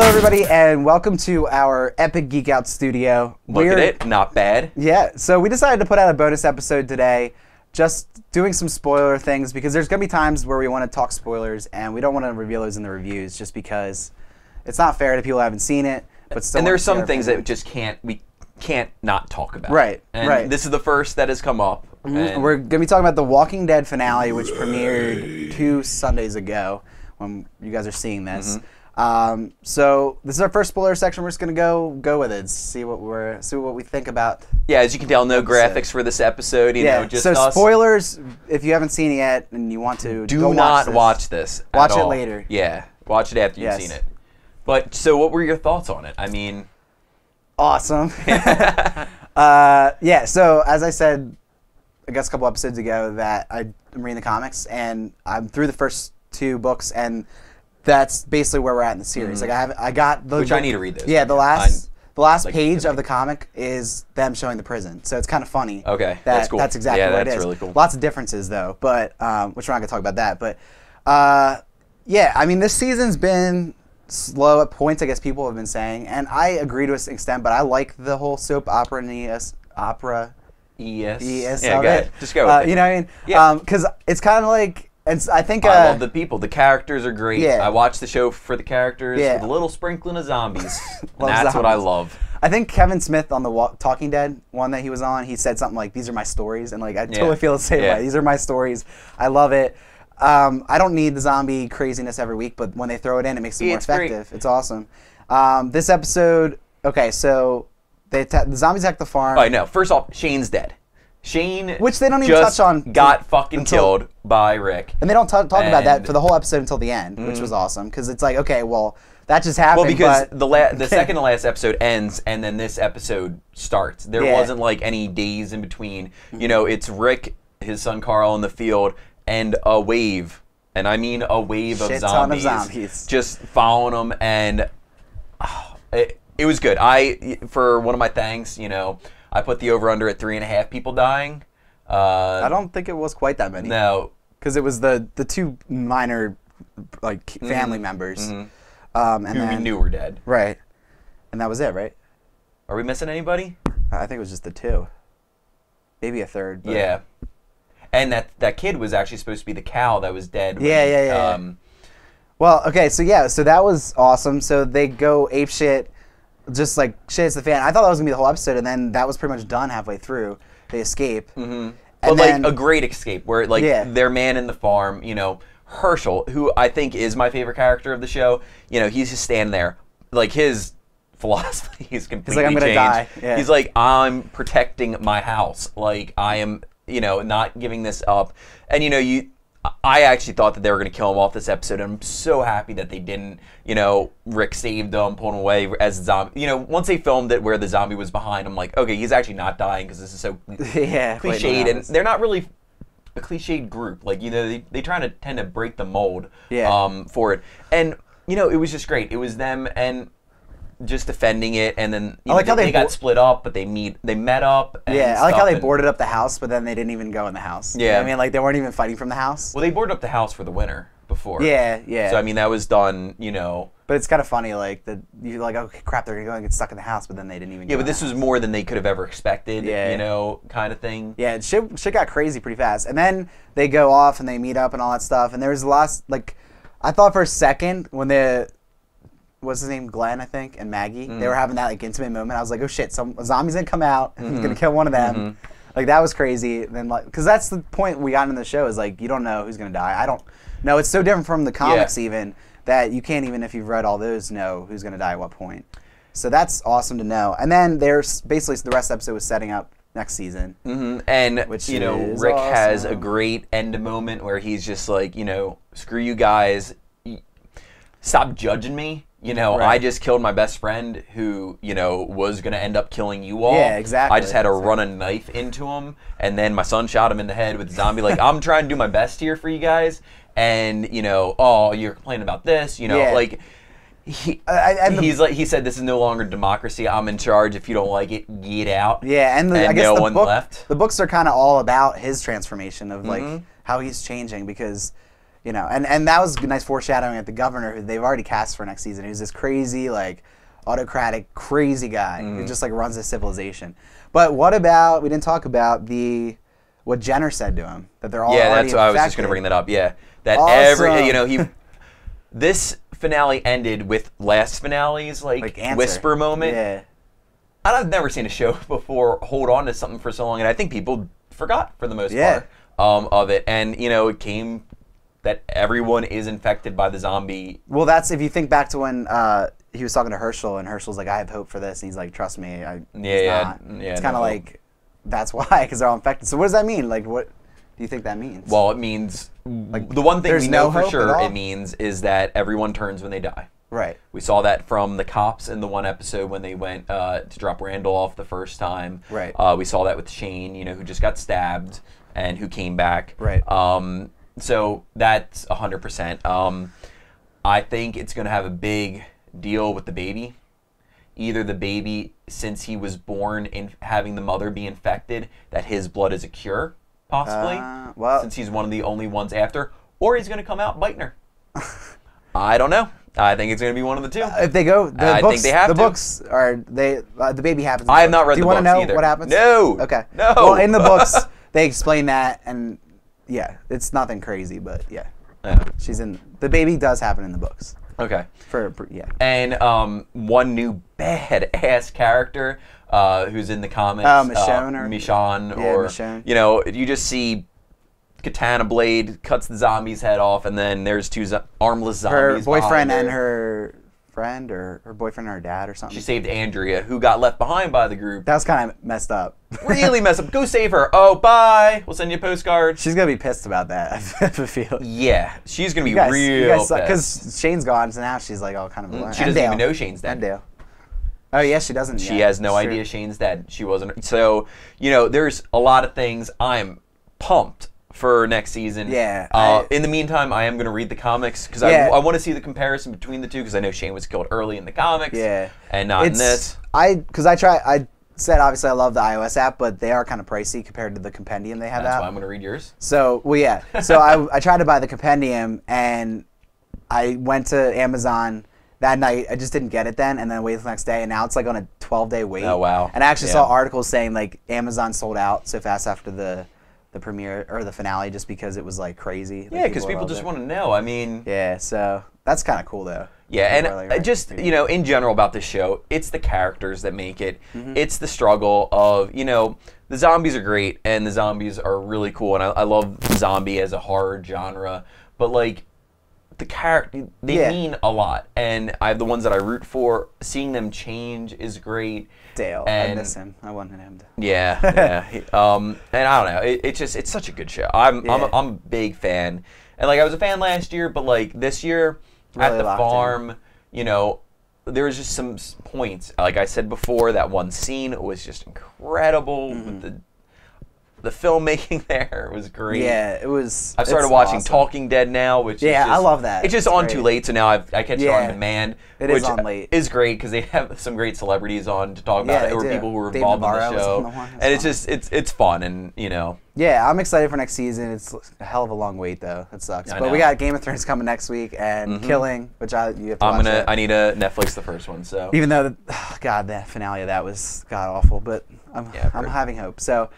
Hello, everybody, and welcome to our Epic Geek Out studio. Look at it, not bad. Yeah, so we decided to put out a bonus episode today, just doing some spoiler things, because there's going to be times where we want to talk spoilers, and we don't want to reveal those in the reviews, just because it's not fair to people who haven't seen it, but still. And there's some things that just we can't not talk about. Right, and right. This is the first that has come up. We're going to be talking about The Walking Dead finale, which premiered 2 Sundays ago, when you guys are seeing this. So this is our first spoiler section. We're just gonna go with it, see what we think about. Yeah, as you can tell, no graphics for this episode. You know, just so us. Spoilers. If you haven't seen it yet and you want to, Do not watch this. Watch at it all. later. Yeah, watch it after you've seen it. But so, what were your thoughts on it? I mean, awesome. Yeah. So as I said, I guess a couple episodes ago, that I'm reading the comics and I'm through the first 2 books, and that's basically where we're at in the series. Like I got the which I need to read those. Yeah, the last like, page of the comic is them showing the prison, so it's kind of funny. Okay, that's cool. That's exactly what it is. That's really cool. Lots of differences though, but which we're not gonna talk about that. But yeah, I mean, this season's been slow at points, I guess people have been saying, and I agree to an extent. But I like the whole soap opera opera. Yeah, of go it. Just go with it. You know what I mean? Yeah. Because it's kind of like. And I think I love the people. The characters are great. Yeah. I watch the show for the characters Yeah. with a little sprinkling of zombies. Love That's what I zombies. love. I think Kevin Smith on the Talking Dead one that he was on, he said something like, "These are my stories," and like I totally feel the same way. These are my stories. I love it. I don't need the zombie craziness every week, but when they throw it in, it makes it more effective. It's awesome. This episode, okay, so the zombies attack the farm. I know. First off, Shane's dead. Shane, which they don't even touch on, got fucking killed by Rick, and they don't talk about that for the whole episode until the end, which was awesome, because it's like, okay, well, that just happened. Well, because but the second to last episode ends, and then this episode starts. There wasn't like any days in between. You know, it's Rick, his son Carl in the field, and a wave, and I mean a wave of zombies, just following them, and it was good. For one of my thanks, you know, I put the over-under at 3.5 people dying. I don't think it was quite that many. No. Because it was the 2 minor like family members. And who we knew were dead. Right. And that was it, right? Are we missing anybody? I think it was just the 2. Maybe a third. But yeah. And that kid was actually supposed to be the cow that was dead. Yeah. Well, okay, so that was awesome. So they go apeshit. Just like shit hits the fan. I thought that was gonna be the whole episode, and then that was pretty much done halfway through. They escape, but like a great escape, where like their man in the farm, you know, Herschel, who I think is my favorite character of the show. You know, he's just standing there, like his philosophy is completely changed. He's like, I'm gonna die. Yeah. He's like, I'm protecting my house. Like I am, you know, not giving this up. And you know, I actually thought that they were going to kill him off this episode, and I'm so happy that they didn't. You know, Rick saved him, pulled him away as a zombie. You know, once they filmed it where the zombie was behind, I'm like, okay, he's actually not dying because this is so cliched, and they're not really a cliched group. Like, you know, they tend to break the mold for it. And, you know, it was just great. It was them and just defending it, and then I like how they got split up, but they met up. And I like how they boarded up the house, but then they didn't even go in the house. Yeah, you know what I mean, like they weren't even fighting from the house. Well, they boarded up the house for the winter before. Yeah. So I mean, that was done. You know. But it's kind of funny, like you're like, okay, crap, they're going to get stuck in the house, but then they didn't even. Yeah, but this was more than they could have ever expected. Yeah. You know, kind of thing. Yeah, shit got crazy pretty fast, and then they go off and they meet up and all that stuff, and there was a lot. Like, I thought for a second when what's his name, Glenn, I think, and Maggie, they were having that like intimate moment. I was like, oh shit, some zombie's gonna come out and he's gonna kill one of them. Like, that was crazy. And then, like, because that's the point we got in the show, is like, you don't know who's gonna die. I don't know. It's so different from the comics even, that you can't, even if you've read all those, know who's gonna die at what point. So that's awesome to know. And then there's basically the rest of the episode was setting up next season. And which you know, Rick has a great end moment where he's just like, you know, screw you guys, stop judging me. You know, I just killed my best friend who, you know, was going to end up killing you all. Yeah, exactly. I just had to run a knife into him, and then my son shot him in the head with a zombie. Like, I'm trying to do my best here for you guys, and, you know, oh, you're complaining about this, you know, like, he said, this is no longer democracy. I'm in charge. If you don't like it, get out. Yeah, and I guess no one left. The books are kind of all about his transformation of, like, how he's changing, because you know, and that was nice foreshadowing at the governor, who they've already cast for next season, who's this crazy, like, autocratic, crazy guy who just, like, runs the civilization. But what about, we didn't talk about what Jenner said to him, that they're all yeah, already that's what I was just going to bring that up. Yeah, that every, you know, this finale ended with last finale's like whisper moment. Yeah. And I've never seen a show before hold on to something for so long, and I think people forgot for the most part of it. And you know, it came that everyone is infected by the zombie. Well, that's if you think back to when he was talking to Herschel, and Herschel's like, "I have hope for this," and he's like, "Trust me, It's kind of like that's why, because they're all infected. So what does that mean? Like, what do you think that means? Well, it means like the one thing we know for sure it means is that everyone turns when they die. Right. We saw that from the cops in the one episode when they went to drop Randall off the first time. Right. We saw that with Shane, you know, who just got stabbed and who came back. Right. So that's 100%. I think it's going to have a big deal with the baby. Either the baby, since he was born in having the mother be infected, that his blood is a cure, possibly, since he's one of the only ones after, or he's going to come out biting her. I don't know. I think it's going to be one of the two. If they go, I think they have the to. books are the baby happens. I have not read the books either. Do you want to know what happens? No. Okay. No. Well, in the books they explain that, and yeah, it's nothing crazy, but yeah, she's in. The baby does happen in the books. Okay. Yeah. And one new badass character who's in the comics, Michonne, you know, you just see katana blade cuts the zombie's head off, and then there's two armless zombies. Her boyfriend and her friend, or her boyfriend and her dad, or something. She saved Andrea, who got left behind by the group. That was kind of messed up. Really messed up. Go save her. Oh, bye. We'll send you a postcard. She's gonna be pissed about that. I have a feeling. Yeah, she's gonna be real pissed. Because Shane's gone, so now she's like, oh, kind of. She doesn't even know Shane's dead. And Dale. Oh yeah, she doesn't. She has no idea Shane's dead. She wasn't. So you know, there's a lot of things. I'm pumped for next season. Yeah. In the meantime, I am going to read the comics because I want to see the comparison between the two, because I know Shane was killed early in the comics. Yeah. And not in this. I said obviously I love the iOS app, but they are kind of pricey compared to the compendium they have out. That's why I'm going to read yours. So, well, yeah. So I tried to buy the compendium, and I went to Amazon that night. I just didn't get it then, and then I waited the next day, and now it's like on a 12-day wait. Oh, wow. And I actually saw articles saying like Amazon sold out so fast after the premiere or the finale, just because it was like crazy. Yeah, because people just want to know. I mean, yeah, so that's kind of cool though. Yeah, and just you know, in general about this show, it's the characters that make it. It's the struggle of, you know, the zombies are great and the zombies are really cool, and I love zombie as a horror genre, but like the character, they mean a lot, and I have the ones that I root for. Seeing them change is great. Dale, I miss him. I wanted him to. Yeah, and I don't know. It's such a good show. I'm a big fan, and like I was a fan last year, but like this year really at the farm, you know, there was just some points. Like I said before, that one scene was just incredible. With the filmmaking there was great. Yeah, it was. I've started watching Talking Dead now, which is just, I love that. It's just on too late, so now I catch it on demand. It is on late. Is great because they have some great celebrities on to talk about it, or people who were involved in the show, and it's just it's fun, and you know. Yeah, I'm excited for next season. It's a hell of a long wait though. It sucks, but we got Game of Thrones coming next week, and Killing, which you have to watch. I need to Netflix the first one, so. Even though, God, the finale of that was god awful, but I'm having hope. So.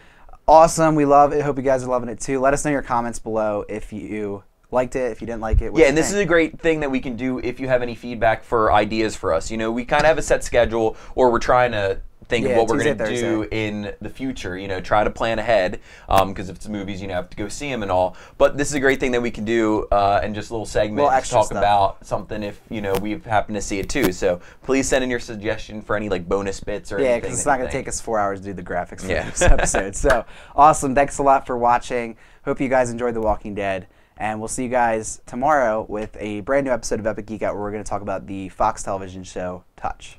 Awesome. We love it. Hope you guys are loving it too. Let us know in your comments below if you liked it, if you didn't like it. Yeah, and this is a great thing that we can do if you have any feedback for ideas for us. You know, we kind of have a set schedule, or we're trying to think of what we're going to do in the future. You know, try to plan ahead, because if it's movies, you know, have to go see them and all. But this is a great thing that we can do, and just a little segment to talk about something if, you know, we've happened to see it too. So please send in your suggestion for any like bonus bits or anything. Yeah, because it's not going to take us 4 hours to do the graphics for this episode. So awesome. Thanks a lot for watching. Hope you guys enjoyed The Walking Dead. And we'll see you guys tomorrow with a brand new episode of Epic Geek Out, where we're going to talk about the Fox television show Touch.